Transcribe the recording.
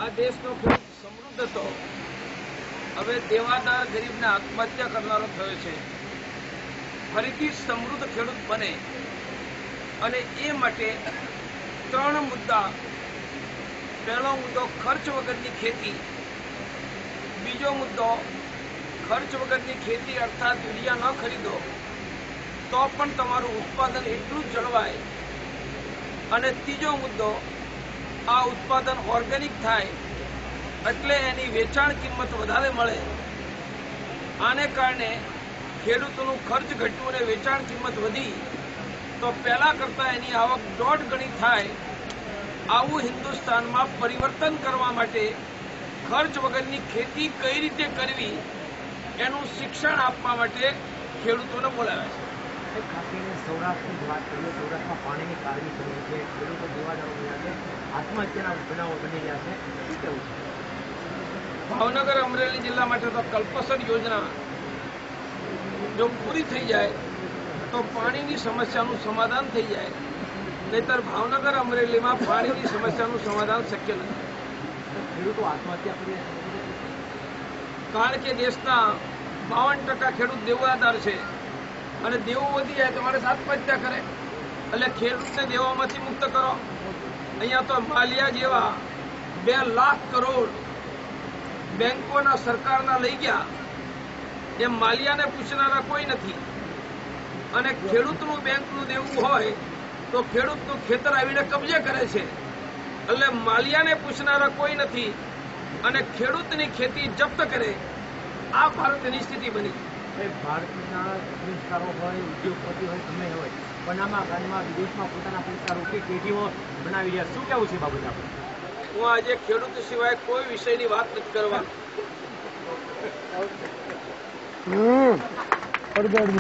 આ દેશનો ખેડૂત સમૃદ્ધ હતો, હવે દેવાદાર ગરીબને આત્મહત્યા કરનારો થયો છે. ફરીથી સમૃદ્ધ ખેડૂત બને અને એ માટે ત્રણ મુદ્દા. પહેલો મુદ્દો ખર્ચ વગરની ખેતી, બીજો મુદ્દો ખર્ચ વગરની ખેતી અર્થાત યુરિયા ન ખરીદો તો પણ તમારું ઉત્પાદન એટલું જ જળવાય, અને ત્રીજો મુદ્દો આ ઉત્પાદન ઓર્ગેનિક થાય એટલે એની વેચાણ કિંમત વધારે મળે. આને કારણે ખેડૂતોનું ખર્ચ ઘટ્યું અને વેચાણ કિંમત વધી તો પહેલા કરતાં એની આવક 1.5 ગણી થાય. આવું હિન્દુસ્તાનમાં પરિવર્તન કરવા માટે ખર્ચ વગરની ખેતી કઈ રીતે કરવી એનું શિક્ષણ આપવા માટે ખેડૂતોને બોલાવ્યા છે. ખાસ કરીને સૌરાષ્ટ્રની વાત કરીએ, સૌરાષ્ટ્રમાં પાણીની કારમી કરી છે, ખેડૂતો દેવાદારો બન્યા છે, આત્મહત્યાના બનાવો બની રહ્યા છે. શું કહેવું છે? ભાવનગર અમરેલી જિલ્લા માટે તો કલ્પસર યોજના જો પૂરી થઈ જાય તો પાણીની સમસ્યાનું સમાધાન થઈ જાય, નહીતર ભાવનગર અમરેલીમાં પાણીની સમસ્યાનું સમાધાન શક્ય નથી. ખેડૂતો આત્મહત્યા કરી રહ્યા છે કારણ કે દેશના 52% ખેડૂત દેવાદાર છે અને દેવો વધી જાય તો મારે આત્મહત્યા કરે. એટલે ખેડૂતને દેવામાંથી મુક્ત કરો. અહીંયા તો માલિયા જેવા 2 લાખ કરોડ બેંકોના સરકારના લઈ ગયા, એમ માલિયાને પૂછનારા કોઈ નથી. અને ખેડૂતનું બેંકનું દેવું હોય તો ખેડૂતનું ખેતર આવીને કબજે કરે છે. એટલે માલિયાને પૂછનારા કોઈ નથી અને ખેડૂતની ખેતી જપ્ત કરે. આ ભારતની સ્થિતિ બની. ભારતના સંસ્કારો હોય, ઉદ્યોગપતિ હોય, ગમે હોય, બનામા ગામમાં વિદેશમાં પોતાના પૈસા રોકી પેઢીઓ બનાવી રહ્યા. શું કહેવું છે બાબત આપણે? હું આજે ખેડૂત સિવાય કોઈ વિષયની વાત નથી કરવા.